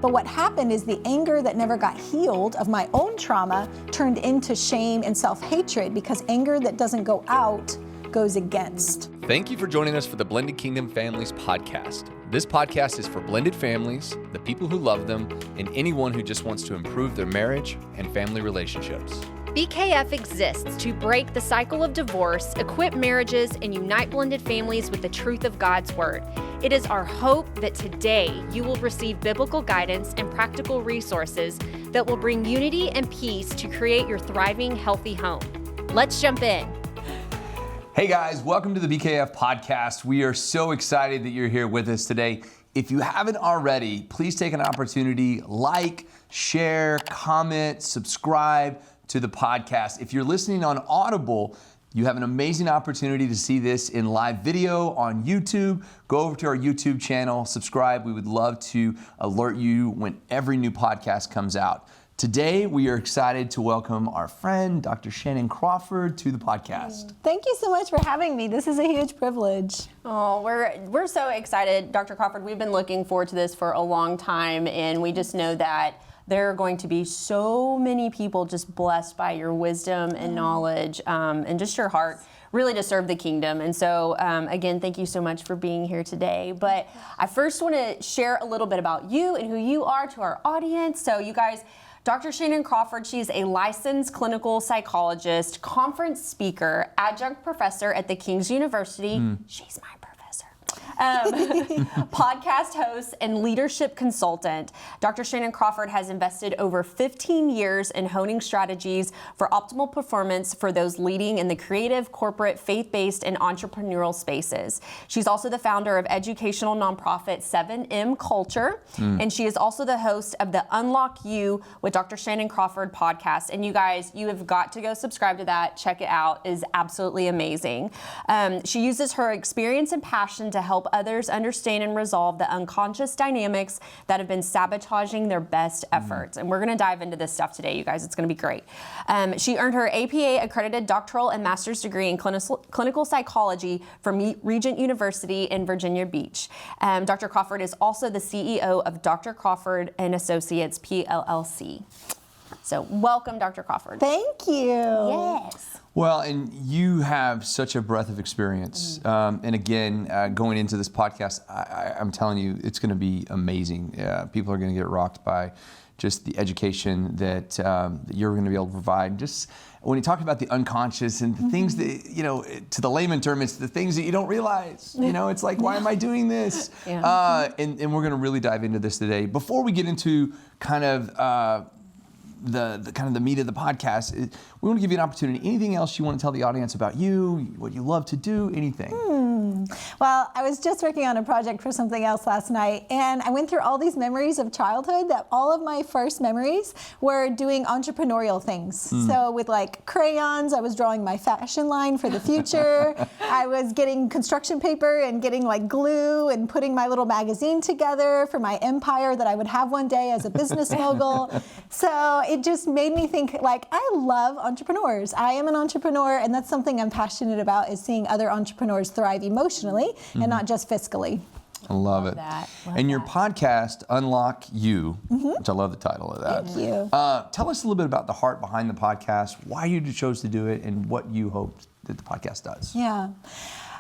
But what happened is the anger that never got healed of my own trauma turned into shame and self-hatred, because anger that doesn't go out goes against. Thank you for joining us for the Blended Kingdom Families podcast. This podcast is for blended families, the people who love them, and anyone who just wants to improve their marriage and family relationships. BKF exists to break the cycle of divorce, equip marriages, and unite blended families with the truth of God's Word. It is our hope that today you will receive biblical guidance and practical resources that will bring unity and peace to create your thriving, healthy home. Let's jump in. Hey guys, welcome to the BKF podcast. We are so excited that you're here with us today. If you haven't already, please take an opportunity, like, share, comment, subscribe to the podcast. If you're listening on Audible, you have an amazing opportunity to see this in live video on YouTube. Go over to our YouTube channel, subscribe. We would love to alert you when every new podcast comes out. Today, we are excited to welcome our friend, Dr. Shannan Crawford, to the podcast. Thank you so much for having me. This is a huge privilege. Oh, we're so excited, Dr. Crawford. We've been looking forward to this for a long time, and we just know that there are going to be so many people just blessed by your wisdom and knowledge and just your heart really to serve the kingdom. And so, again, thank you so much for being here today. But I first want to share a little bit about you and who you are to our audience. So you guys, Dr. Shannan Crawford, she's a licensed clinical psychologist, conference speaker, adjunct professor at the King's University. She's my professor. Podcast host and leadership consultant. Dr. Shannan Crawford has invested over 15 years in honing strategies for optimal performance for those leading in the creative, corporate, faith-based, and entrepreneurial spaces. She's also the founder of educational nonprofit 7M Culture, and she is also the host of the Unlock You with Dr. Shannan Crawford podcast. And you guys, you have got to go subscribe to that. Check it out. It is absolutely amazing. She uses her experience and passion to help others understand and resolve the unconscious dynamics that have been sabotaging their best efforts. And we're going to dive into this stuff today, you guys. It's going to be great. She earned her APA accredited doctoral and master's degree in clinical psychology from Regent University in Virginia Beach. Dr. Crawford is also the CEO of Dr. Crawford and Associates PLLC. So welcome, Dr. Crawford. Thank you. Yes. Well, and you have such a breadth of experience. And again, going into this podcast, I'm telling you, it's going to be amazing. People are going to get rocked by just the education that you're going to be able to provide. Just when you talk about the unconscious and the things that, you know, to the layman term, it's the things that you don't realize. You know, it's like, why am I doing this? Yeah. And we're going to really dive into this today. Before we get into kind of the meat of the podcast, we want to give you an opportunity. Anything else you want to tell the audience about you, what you love to do, anything? Well, I was just working on a project for something else last night, and I went through all these memories of childhood that all of my first memories were doing entrepreneurial things. So with like crayons, I was drawing my fashion line for the future. I was getting construction paper and getting like glue and putting my little magazine together for my empire that I would have one day as a business mogul. So it just made me think, like, I love entrepreneurs. I am an entrepreneur, and that's something I'm passionate about, is seeing other entrepreneurs thrive emotionally and not just fiscally. I love it. And your podcast, Unlock You, which I love the title of that. Thank you. Tell us a little bit about the heart behind the podcast, why you chose to do it, and what you hope that the podcast does. Yeah.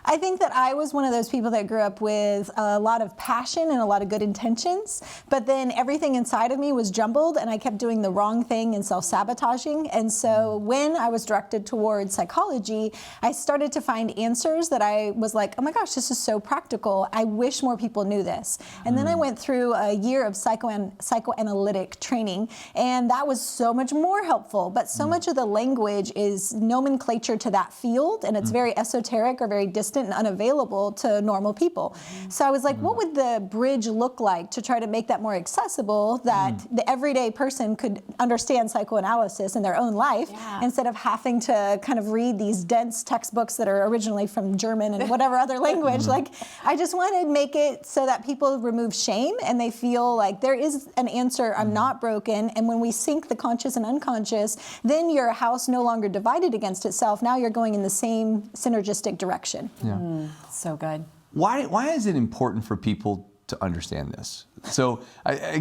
I think that I was one of those people that grew up with a lot of passion and a lot of good intentions, but then everything inside of me was jumbled and I kept doing the wrong thing and self-sabotaging. And so when I was directed towards psychology, I started to find answers that I was like, oh my gosh, this is so practical. I wish more people knew this. And then I went through a year of psychoanalytic training, and that was so much more helpful. But so much of the language is nomenclature to that field, and it's very esoteric or very distant and unavailable to normal people. So I was like, what would the bridge look like to try to make that more accessible, that the everyday person could understand psychoanalysis in their own life instead of having to kind of read these dense textbooks that are originally from German and whatever other language. Like, I just wanted to make it so that people remove shame and they feel like there is an answer, I'm not broken. And when we sync the conscious and unconscious, then your house no longer divided against itself. Now you're going in the same synergistic direction. Yeah. So good. Why is it important for people to understand this. So I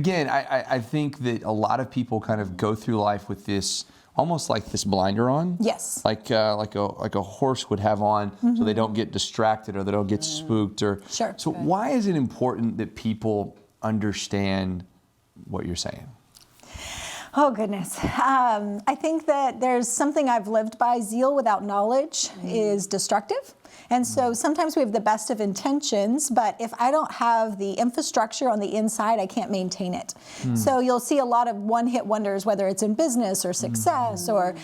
think that a lot of people kind of go through life with this, almost like this blinder on. Yes. Like a horse would have on, so they don't get distracted or they don't get spooked. Or Sure. So why is it important that people understand what you're saying? Oh, goodness. I think that there's something I've lived by. Zeal without knowledge is destructive. And so sometimes we have the best of intentions, but if I don't have the infrastructure on the inside, I can't maintain it. So you'll see a lot of one-hit wonders, whether it's in business or success or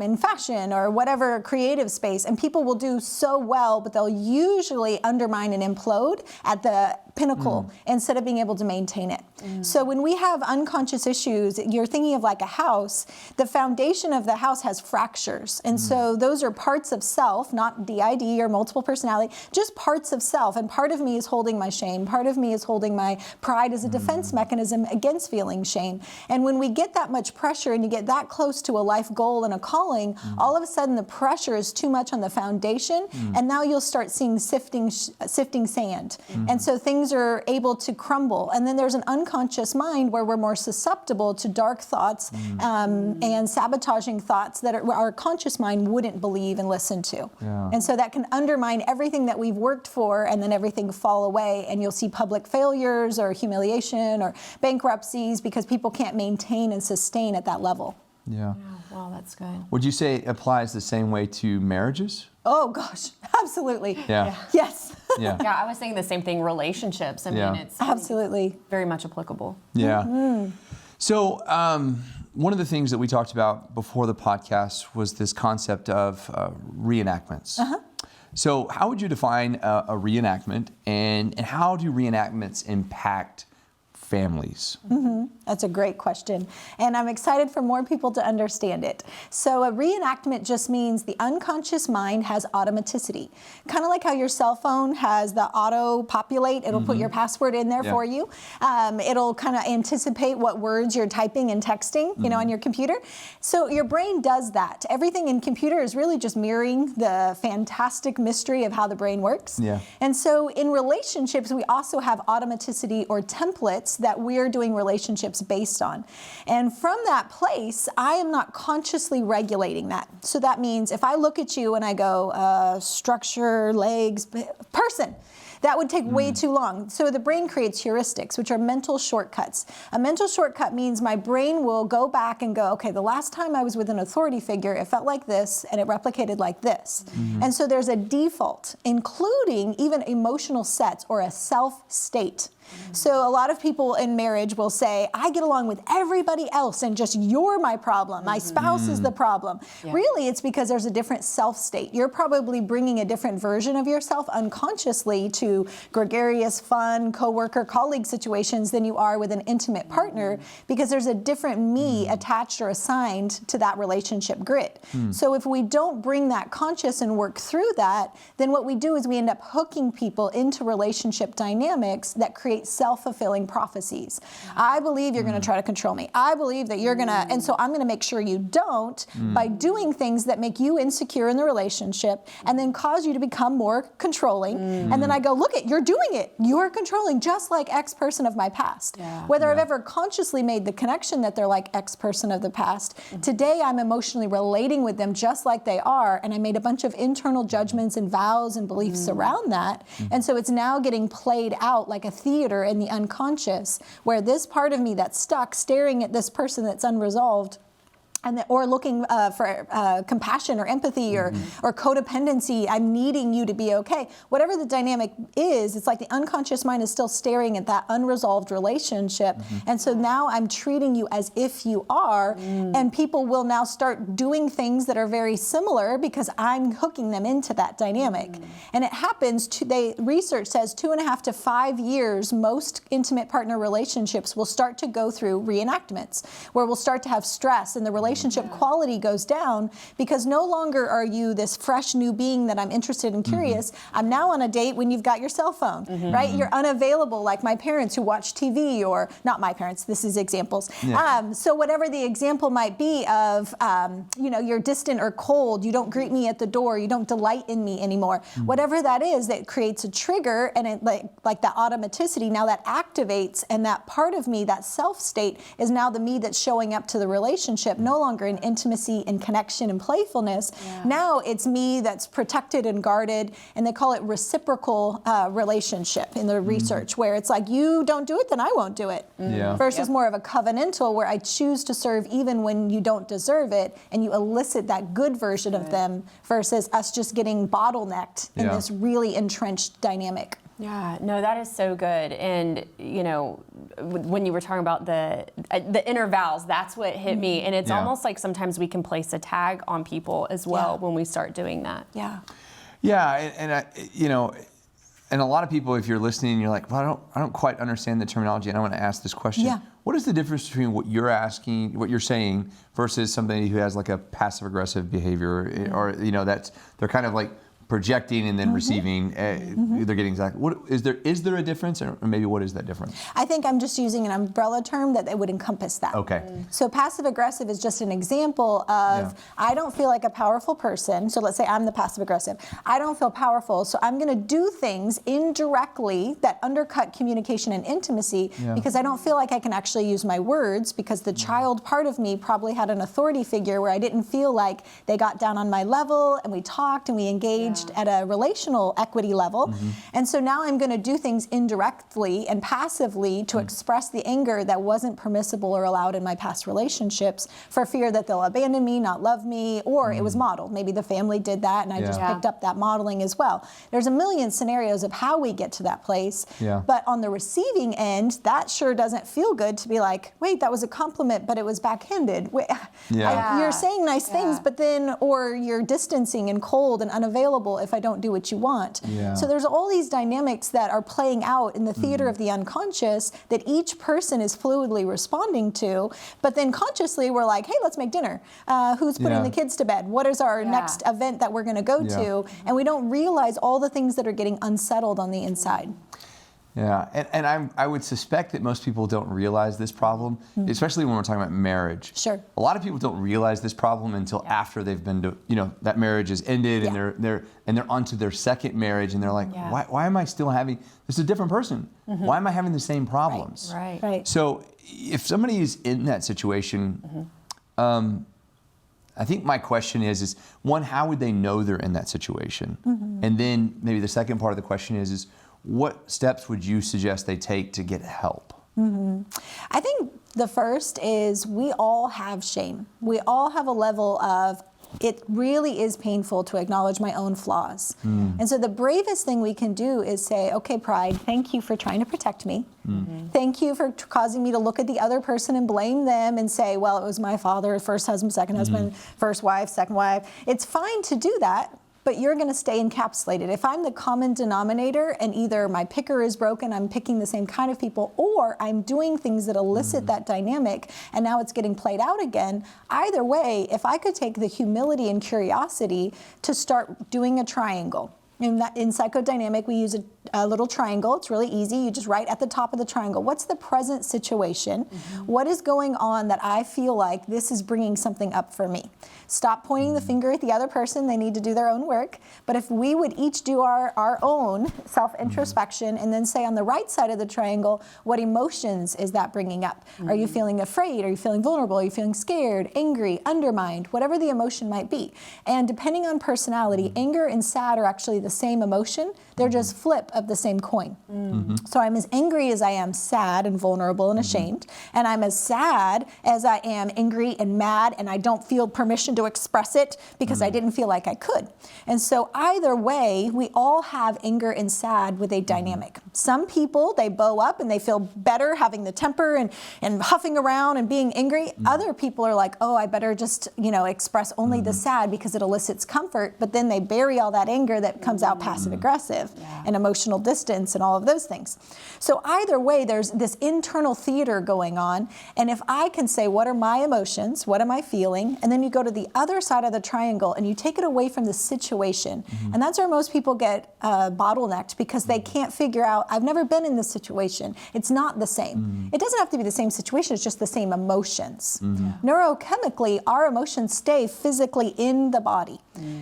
in fashion or whatever creative space. And people will do so well, but they'll usually undermine and implode at the pinnacle instead of being able to maintain it. So when we have unconscious issues, you're thinking of like a house, the foundation of the house has fractures. And so those are parts of self, not DID or multiple personality, just parts of self. And part of me is holding my shame. Part of me is holding my pride as a defense mechanism against feeling shame. And when we get that much pressure and you get that close to a life goal and a calling, all of a sudden the pressure is too much on the foundation. And now you'll start seeing sifting sand. And so things are able to crumble. And then there's an unconscious mind where we're more susceptible to dark thoughts and sabotaging thoughts that our conscious mind wouldn't believe and listen to. Yeah. And so that can undermine everything that we've worked for, and then everything fall away, and you'll see public failures or humiliation or bankruptcies because people can't maintain and sustain at that level. Yeah. Wow, that's good. Would you say it applies the same way to marriages? Oh gosh, absolutely. Yeah. Yes. Yeah. Yeah, I was saying the same thing, relationships. I mean, it's Absolutely. very much applicable. Yeah. So one of the things that we talked about before the podcast was this concept of reenactments. So how would you define a reenactment, and how do reenactments impact families? That's a great question. And I'm excited for more people to understand it. So a reenactment just means the unconscious mind has automaticity. Kind of like how your cell phone has the auto populate. It'll put your password in there for you. It'll kind of anticipate what words you're typing and texting, you know, on your computer. So your brain does that. Everything in computer is really just mirroring the fantastic mystery of how the brain works. Yeah. And so in relationships, we also have automaticity or templates that we're doing relationships based on. And from that place, I am not consciously regulating that. So that means if I look at you and I go, structure, legs, person, that would take way too long. So the brain creates heuristics, which are mental shortcuts. A mental shortcut means my brain will go back and go, okay, the last time I was with an authority figure, it felt like this and it replicated like this. And so there's a default, including even emotional sets or a self state. So a lot of people in marriage will say, I get along with everybody else and just you're my problem. My spouse is the problem. Really, it's because there's a different self state. You're probably bringing a different version of yourself unconsciously to gregarious, fun, coworker, colleague situations than you are with an intimate partner, because there's a different me attached or assigned to that relationship grid. So if we don't bring that conscious and work through that, then what we do is we end up hooking people into relationship dynamics that create self-fulfilling prophecies. I believe you're going to try to control me. I believe that you're going to, and so I'm going to make sure you don't by doing things that make you insecure in the relationship and then cause you to become more controlling. And then I go, look you're doing it. You're controlling just like X person of my past. Whether I've ever consciously made the connection that they're like X person of the past, today I'm emotionally relating with them just like they are, and I made a bunch of internal judgments and vows and beliefs around that. And so it's now getting played out like a theater in the unconscious, where this part of me that's stuck staring at this person that's unresolved, and or looking for compassion or empathy or codependency. I'm needing you to be okay. Whatever the dynamic is, it's like the unconscious mind is still staring at that unresolved relationship. And so now I'm treating you as if you are, and people will now start doing things that are very similar because I'm hooking them into that dynamic. And it happens, research says 2.5 to 5 years, most intimate partner relationships will start to go through reenactments, where we'll start to have stress in the relationship relationship quality goes down, because no longer are you this fresh new being that I'm interested and curious. I'm now on a date when you've got your cell phone, right? You're unavailable, like my parents who watch TV, or not my parents, this is examples. So whatever the example might be of, you're distant or cold, you don't greet me at the door, you don't delight in me anymore. Whatever that is, that creates a trigger, and it like that automaticity, now that activates, and that part of me, that self state, is now the me that's showing up to the relationship, no longer in intimacy and connection and playfulness. Now it's me that's protected and guarded, and they call it reciprocal relationship in the research, where it's like, you don't do it, then I won't do it. Versus more of a covenantal, where I choose to serve even when you don't deserve it, and you elicit that good version of them, versus us just getting bottlenecked in this really entrenched dynamic. Yeah, no, that is so good. And, when you were talking about the inner vows, that's what hit me. And it's almost like sometimes we can place a tag on people as well when we start doing that. And a lot of people, if you're listening, you're like, well, I don't quite understand the terminology, and I want to ask this question. What is the difference between what you're asking, what you're saying, versus somebody who has like a passive aggressive behavior, or that's, they're kind of like projecting and then receiving, they're getting exactly. What is there a difference, or maybe what is that difference? I think I'm just using an umbrella term that would encompass that. Okay. So passive aggressive is just an example of, I don't feel like a powerful person. So let's say I'm the passive aggressive. I don't feel powerful, so I'm going to do things indirectly that undercut communication and intimacy, because I don't feel like I can actually use my words, because the child part of me probably had an authority figure where I didn't feel like they got down on my level and we talked and we engaged at a relational equity level. And so now I'm going to do things indirectly and passively to express the anger that wasn't permissible or allowed in my past relationships, for fear that they'll abandon me, not love me, or it was modeled. Maybe the family did that and I just picked up that modeling as well. There's a million scenarios of how we get to that place. But on the receiving end, that sure doesn't feel good to be like, wait, that was a compliment, but it was backhanded. You're saying nice things, but then, or you're distancing and cold and unavailable if I don't do what you want. So there's all these dynamics that are playing out in the theater of the unconscious that each person is fluidly responding to, but then consciously we're like, hey, let's make dinner. Who's putting the kids to bed? What is our next event that we're going to go to? And we don't realize all the things that are getting unsettled on the inside. And I would suspect that most people don't realize this problem, especially when we're talking about marriage. A lot of people don't realize this problem until after they've been to, that marriage is ended, and they're onto their second marriage, and they're like, why am I still having, this is a different person. Why am I having the same problems? So if somebody is in that situation, I think my question is one, how would they know they're in that situation? And then maybe the second part of the question is what steps would you suggest they take to get help? I think the first is, we all have shame. We all have a level of, it really is painful to acknowledge my own flaws. And so the bravest thing we can do is say, okay, pride, thank you for trying to protect me. Thank you for causing me to look at the other person and blame them and say, well, it was my father, first husband, second husband, first wife, second wife. It's fine to do that, but you're going to stay encapsulated. If I'm the common denominator, and either my picker is broken, I'm picking the same kind of people, or I'm doing things that elicit that dynamic, and now it's getting played out again, either way, if I could take the humility and curiosity to start doing a triangle. In psychodynamic, we use a little triangle. It's really easy. You just write at the top of the triangle, what's the present situation? What is going on that I feel like this is bringing something up for me? Stop pointing the finger at the other person. They need to do their own work. But if we would each do our own self-introspection, and then say on the right side of the triangle, what emotions is that bringing up? Are you feeling afraid? Are you feeling vulnerable? Are you feeling scared, angry, undermined, whatever the emotion might be? And depending on personality, anger and sad are actually the same emotion. They're just flip of the same coin. So I'm as angry as I am sad and vulnerable and ashamed. And I'm as sad as I am angry and mad, and I don't feel permission to express it because I didn't feel like I could. And so either way, we all have anger and sad with a dynamic. Some people, they bow up and they feel better having the temper and huffing around and being angry. Other people are like, oh, I better just, express only the sad because it elicits comfort. But then they bury all that anger that comes out passive aggressive and emotional emotional distance and all of those things. So either way, there's this internal theater going on. And if I can say, what are my emotions? What am I feeling? And then you go to the other side of the triangle and you take it away from the situation. And that's where most people get bottlenecked, because they can't figure out, I've never been in this situation. It's not the same. It doesn't have to be the same situation, it's just the same emotions. Neurochemically, our emotions stay physically in the body.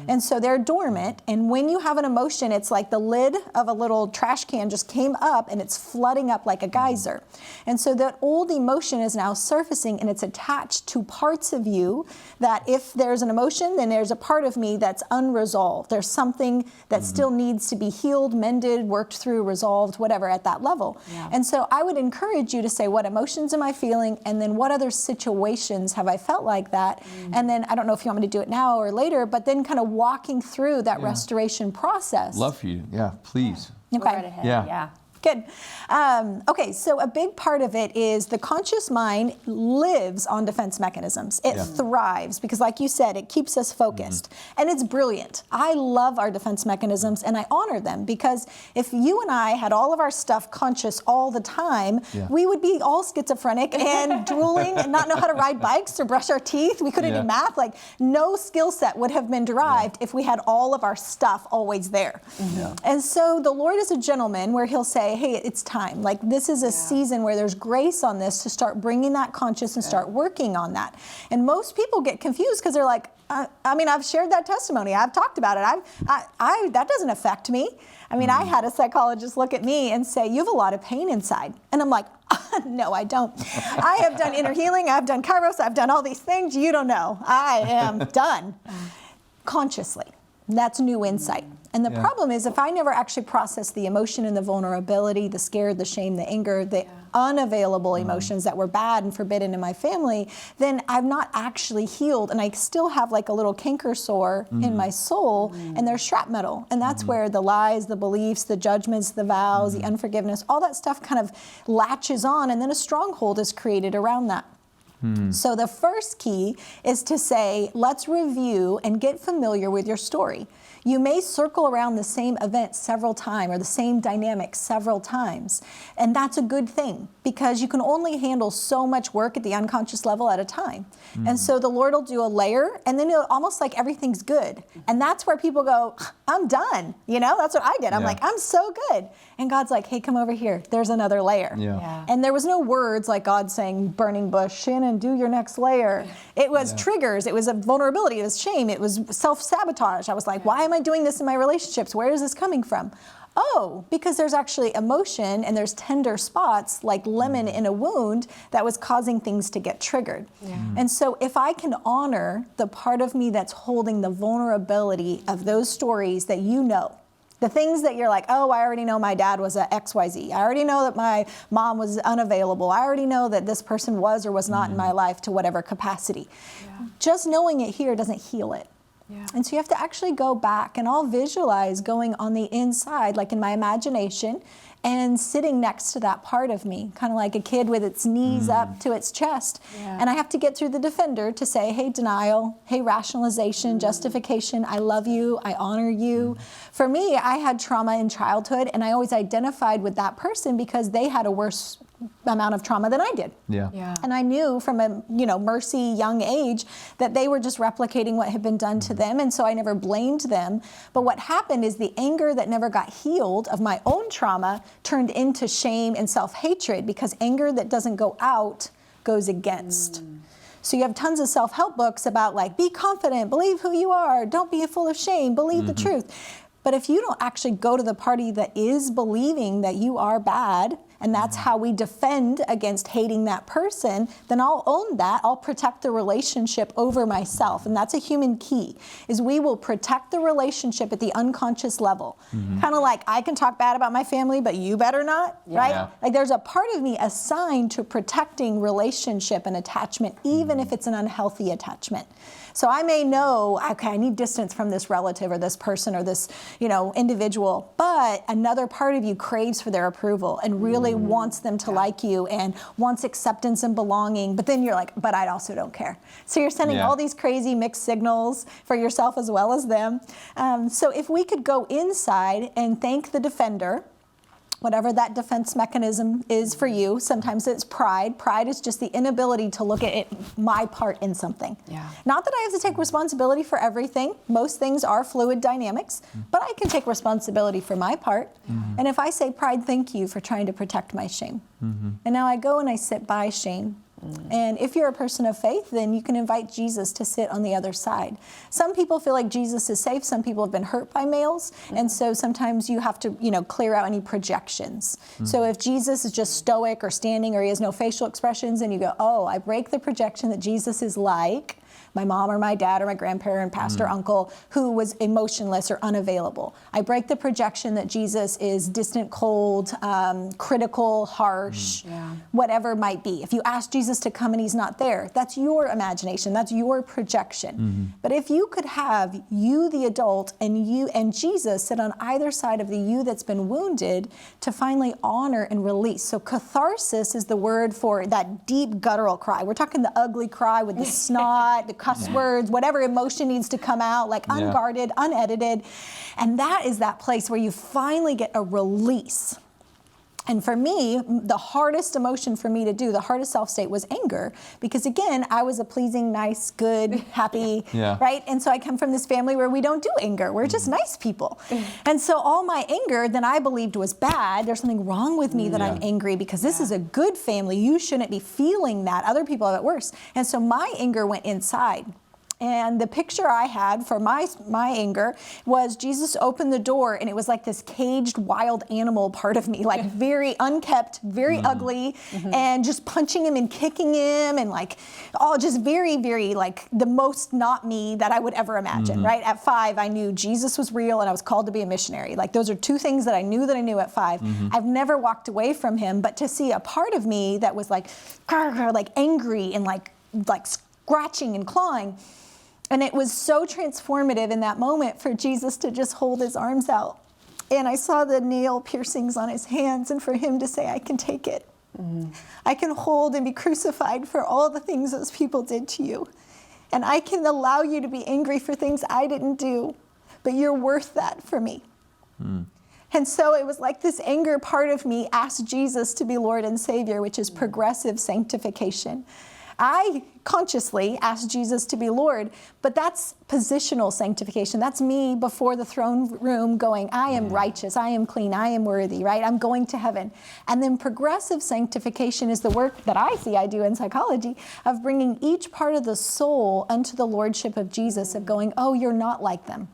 And so they're dormant. And when you have an emotion, it's like the lid of a little trash can just came up and it's flooding up like a geyser. And so that old emotion is now surfacing, and it's attached to parts of you that if there's an emotion, then there's a part of me that's unresolved. There's something that still needs to be healed, mended, worked through, resolved, whatever, at that level. And so I would encourage you to say, what emotions am I feeling? And then what other situations have I felt like that? And then I don't know if you want me to do it now or later, but then kind of walking through that restoration process. Love for you. Yeah, please. Okay. Go right ahead. Yeah. Good. Okay, so a big part of it is the conscious mind lives on defense mechanisms. It thrives because, like you said, it keeps us focused. And it's brilliant. I love our defense mechanisms and I honor them, because if you and I had all of our stuff conscious all the time, we would be all schizophrenic and drooling and not know how to ride bikes or brush our teeth. We couldn't do math. Like, no skill set would have been derived if we had all of our stuff always there. And so the Lord is a gentleman where he'll say, hey, it's time. Like, this is a season where there's grace on this to start bringing that conscious and start working on that. And most people get confused because they're like, I mean, I've shared that testimony. I've talked about it. That doesn't affect me. I mean, I had a psychologist look at me and say, you have a lot of pain inside. And I'm like, no, I don't. I have done inner healing. I've done Kairos. I've done all these things. You don't know. I am done. Consciously. That's new insight. And the problem is, if I never actually process the emotion and the vulnerability, the scare, the shame, the anger, the unavailable emotions that were bad and forbidden in my family, then I've not actually healed. And I still have like a little canker sore in my soul, and there's shrapnel. And that's where the lies, the beliefs, the judgments, the vows, the unforgiveness, all that stuff kind of latches on. And then a stronghold is created around that. So the first key is to say, let's review and get familiar with your story. You may circle around the same event several times or the same dynamic several times. And that's a good thing, because you can only handle so much work at the unconscious level at a time. And so the Lord will do a layer, and then it'll almost like everything's good. And that's where people go, I'm done. You know, that's what I did. I'm like, I'm so good. And God's like, hey, come over here. There's another layer. And there was no words like God saying, burning bush, Shannon, do your next layer. It was triggers. It was a vulnerability. It was shame. It was self-sabotage. I was like, why am I doing this in my relationships? Where is this coming from? Oh, because there's actually emotion and there's tender spots like lemon in a wound that was causing things to get triggered. And so if I can honor the part of me that's holding the vulnerability of those stories that you know, the things that you're like, oh, I already know my dad was a XYZ. I already know that my mom was unavailable. I already know that this person was or was not in my life to whatever capacity. Just knowing it here doesn't heal it. And so you have to actually go back, and I'll visualize going on the inside, like in my imagination, and sitting next to that part of me, kind of like a kid with its knees up to its chest. And I have to get through the defender to say, hey, denial, hey, rationalization, justification, I love you, I honor you. For me, I had trauma in childhood, and I always identified with that person because they had a worse amount of trauma than I did. And I knew from a mercy young age that they were just replicating what had been done to them, and so I never blamed them. But what happened is the anger that never got healed of my own trauma turned into shame and self-hatred, because anger that doesn't go out goes against. So you have tons of self-help books about like, be confident, believe who you are, don't be full of shame, believe the truth. But if you don't actually go to the party that is believing that you are bad, and that's how we defend against hating that person, then I'll own that. I'll protect the relationship over myself. And that's a human key, is we will protect the relationship at the unconscious level. Kind of like, I can talk bad about my family, but you better not, right? Like, there's a part of me assigned to protecting relationship and attachment, even if it's an unhealthy attachment. So I may know, okay, I need distance from this relative or this person or this, individual, but another part of you craves for their approval and really wants them to like you and wants acceptance and belonging. But then you're like, but I also don't care. So you're sending all these crazy mixed signals for yourself as well as them. So if we could go inside and thank the defender whatever that defense mechanism is for you. Sometimes it's pride. Pride is just the inability to look at it, my part in something. Yeah. Not that I have to take responsibility for everything. Most things are fluid dynamics, but I can take responsibility for my part. And if I say, pride, thank you for trying to protect my shame. And now I go and I sit by shame. And if you're a person of faith, then you can invite Jesus to sit on the other side. Some people feel like Jesus is safe. Some people have been hurt by males. And so sometimes you have to, clear out any projections. So if Jesus is just stoic or standing or he has no facial expressions, and you go, oh, I break the projection that Jesus is like my mom or my dad or my grandparent, pastor, uncle, who was emotionless or unavailable. I break the projection that Jesus is distant, cold, critical, harsh, whatever it might be. If you ask Jesus to come and he's not there, that's your imagination, that's your projection. But if you could have you, the adult, and you and Jesus sit on either side of the you that's been wounded to finally honor and release. So catharsis is the word for that deep guttural cry. We're talking the ugly cry with the snot, the cuss words, whatever emotion needs to come out, like unguarded, unedited. And that is that place where you finally get a release. And for me, the hardest emotion for me to do, the hardest self-state was anger. Because again, I was a pleasing, nice, good, happy, right? And so I come from this family where we don't do anger. We're just nice people. And so all my anger that I believed was bad, there's something wrong with me that I'm angry because this is a good family. You shouldn't be feeling that. Other people have it worse. And so my anger went inside. And the picture I had for my anger was Jesus opened the door and it was like this caged wild animal part of me, like very unkept, very ugly, and just punching him and kicking him and like all just very, very like the most not me that I would ever imagine, right? At 5, I knew Jesus was real and I was called to be a missionary. Like those are two things that I knew at 5. I've never walked away from him, but to see a part of me that was like angry and like scratching and clawing. And it was so transformative in that moment for Jesus to just hold his arms out. And I saw the nail piercings on his hands and for him to say, I can take it. I can hold and be crucified for all the things those people did to you. And I can allow you to be angry for things I didn't do, but you're worth that for me. And so it was like this anger part of me asked Jesus to be Lord and Savior, which is progressive sanctification. I consciously asked Jesus to be Lord, but that's positional sanctification. That's me before the throne room going, I am righteous, I am clean, I am worthy, right? I'm going to heaven. And then progressive sanctification is the work that I see I do in psychology of bringing each part of the soul unto the lordship of Jesus, of going, oh, you're not like them.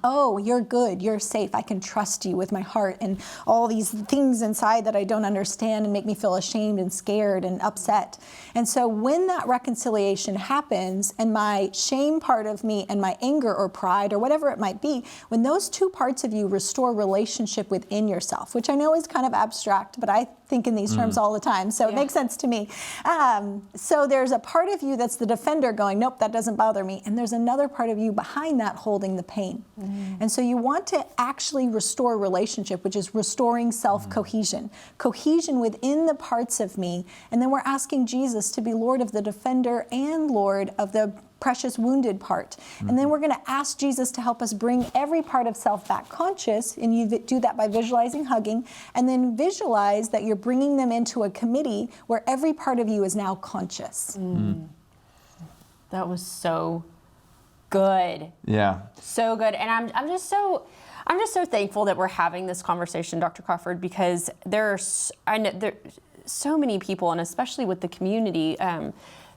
Oh, you're good, you're safe, I can trust you with my heart and all these things inside that I don't understand and make me feel ashamed and scared and upset. And so when that reconciliation happens and my shame part of me and my anger or pride or whatever it might be, when those two parts of you restore relationship within yourself, which I know is kind of abstract, but I think in these terms all the time, so it makes sense to me. So there's a part of you that's the defender going, nope, that doesn't bother me. And there's another part of you behind that holding the pain. And so you want to actually restore relationship, which is restoring self-cohesion. Cohesion within the parts of me. And then we're asking Jesus to be Lord of the defender and Lord of the precious wounded part. And then we're going to ask Jesus to help us bring every part of self back conscious, and you do that by visualizing hugging, and then visualize that you're bringing them into a committee where every part of you is now conscious. That was so good. Yeah. So good. And I'm just so thankful that we're having this conversation, Dr. Crawford, because there's so many people, and especially with the community,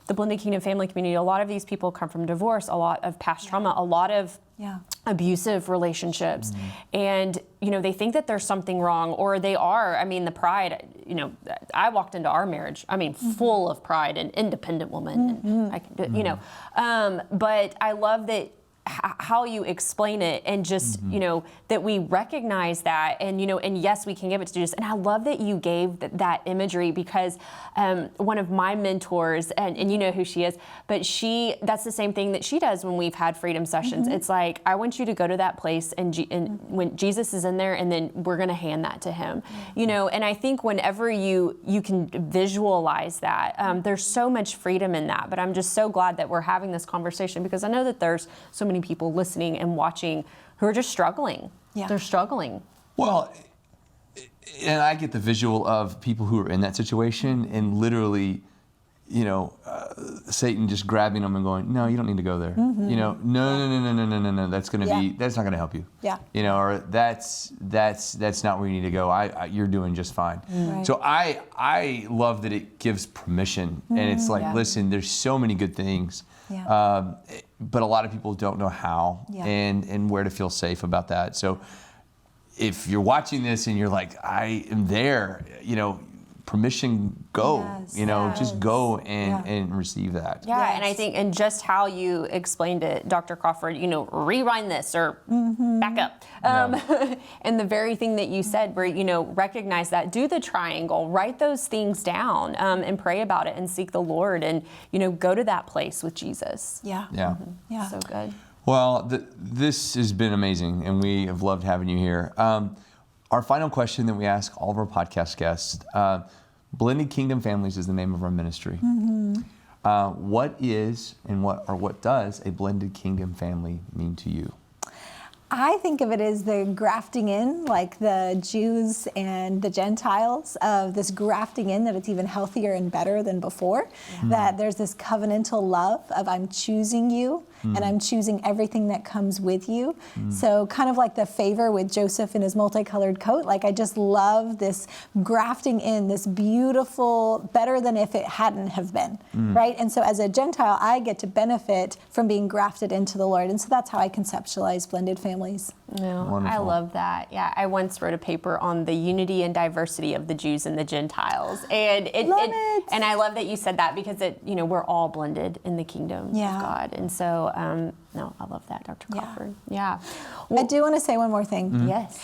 the Blended Kingdom family community, a lot of these people come from divorce, a lot of past trauma, a lot of abusive relationships. And, they think that there's something wrong, or they are. I mean, the pride, I walked into our marriage, full of pride and independent woman. And I can, but I love that how you explain it, and just that we recognize that, and and yes, we can give it to Jesus. And I love that you gave that imagery, because one of my mentors, and you know who she is, but that's the same thing that she does when we've had freedom sessions. It's like, I want you to go to that place and when Jesus is in there, and then we're going to hand that to him. And I think whenever you can visualize that, there's so much freedom in that. But I'm just so glad that we're having this conversation, because I know that there's so many people listening and watching who are just struggling. They're struggling. Well, and I get the visual of people who are in that situation and literally, Satan just grabbing them and going, no, you don't need to go there. No, that's not going to help you. Yeah. Or that's not where you need to go. You're doing just fine. Right. So I love that it gives permission, and it's like, listen, there's so many good things, but a lot of people don't know how and where to feel safe about that. So if you're watching this and you're like, I am there, permission, go, just go and receive that. Yeah, and I think, and just how you explained it, Dr. Crawford, rewind this or back up. And the very thing that you said where, recognize that, do the triangle, write those things down and pray about it and seek the Lord and, go to that place with Jesus. Yeah. Yeah. So good. Well, this has been amazing, and we have loved having you here. Our final question that we ask all of our podcast guests, Blended Kingdom Families is the name of our ministry. What is and what does a blended kingdom family mean to you? I think of it as the grafting in, like the Jews and the Gentiles, of this grafting in, that it's even healthier and better than before. That there's this covenantal love of I'm choosing you and I'm choosing everything that comes with you. So kind of like the favor with Joseph in his multicolored coat. Like I just love this grafting in, this beautiful, better than if it hadn't have been, right? And so as a Gentile, I get to benefit from being grafted into the Lord. And so that's how I conceptualize blended families. No, Wonderful. I love that. Yeah, I once wrote a paper on the unity and diversity of the Jews and the Gentiles, and and I love that you said that because we're all blended in the kingdom of God, and so no, I love that, Dr. Crawford. Yeah. I do want to say one more thing. Yes.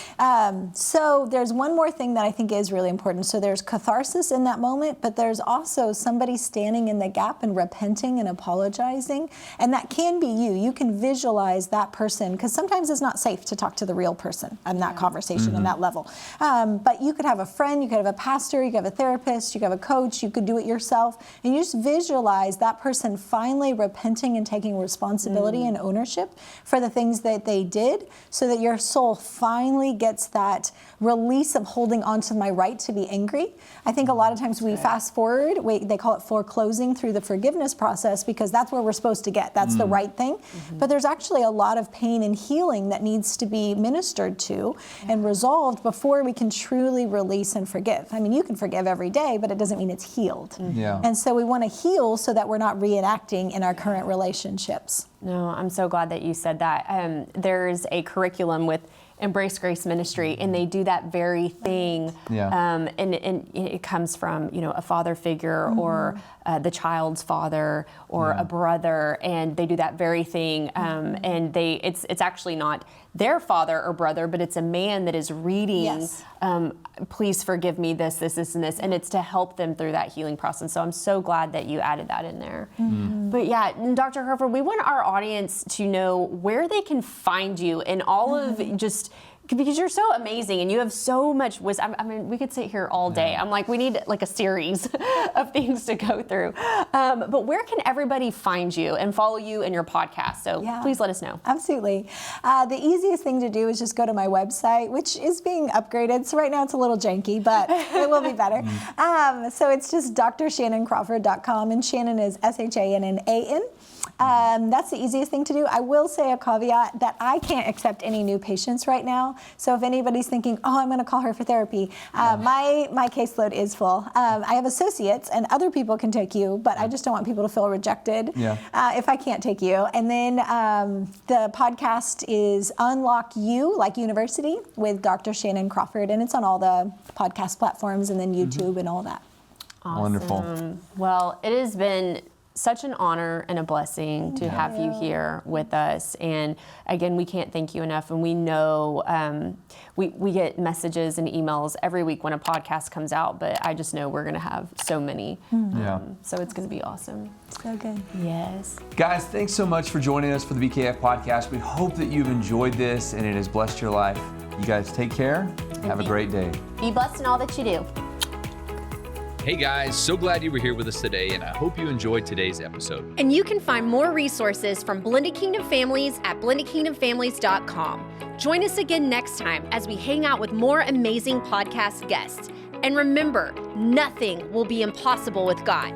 So there's one more thing that I think is really important. So there's catharsis in that moment, but there's also somebody standing in the gap and repenting and apologizing. And that can be you. You can visualize that person, because sometimes it's not safe to talk to the real person in that conversation and that level. But you could have a friend, you could have a pastor, you could have a therapist, you could have a coach, you could do it yourself. And you just visualize that person finally repenting and taking responsibility and ownership for the things that they did, so that your soul finally gets that release of holding on to my right to be angry. I think a lot of times we fast forward, they call it foreclosing through the forgiveness process, because that's where we're supposed to get. That's the right thing. But there's actually a lot of pain and healing that needs to be ministered to and resolved before we can truly release and forgive. I mean, you can forgive every day, but it doesn't mean it's healed. And so we want to heal so that we're not reenacting in our current relationships. No, I'm so glad that you said that. There's a curriculum with Embrace Grace Ministry, and they do that very thing. And it comes from, a father figure or the child's father or a brother, and they do that very thing. And it's actually not their father or brother, but it's a man that is reading, please forgive me this, and this, and it's to help them through that healing process. So I'm so glad that you added that in there. But yeah, Dr. Crawford, we want our audience to know where they can find you in all of just, because you're so amazing and you have so much wisdom. I mean, we could sit here all day. I'm like, we need like a series of things to go through. But where can everybody find you and follow you in your podcast? So please let us know. Absolutely. The easiest thing to do is just go to my website, which is being upgraded. So right now it's a little janky, but it will be better. So it's just drshannancrawford.com, and Shannon is SHANNAN. That's the easiest thing to do. I will say a caveat that I can't accept any new patients right now. So if anybody's thinking, oh, I'm going to call her for therapy, my caseload is full. I have associates and other people can take you, but I just don't want people to feel rejected if I can't take you. And then the podcast is Unlock You, like university, with Dr. Shannan Crawford, and it's on all the podcast platforms and then YouTube and all that. Awesome. Wonderful. Well, it has been such an honor and a blessing to have you here with us. And again, we can't thank you enough. And we know we get messages and emails every week when a podcast comes out, but I just know we're going to have so many. So it's going to be awesome. So good. Yes. Guys, thanks so much for joining us for the BKF podcast. We hope that you've enjoyed this and it has blessed your life. You guys take care. Have a great day. Be blessed in all that you do. Hey guys, so glad you were here with us today, and I hope you enjoyed today's episode. And you can find more resources from Blended Kingdom Families at blendedkingdomfamilies.com. Join us again next time as we hang out with more amazing podcast guests. And remember, nothing will be impossible with God.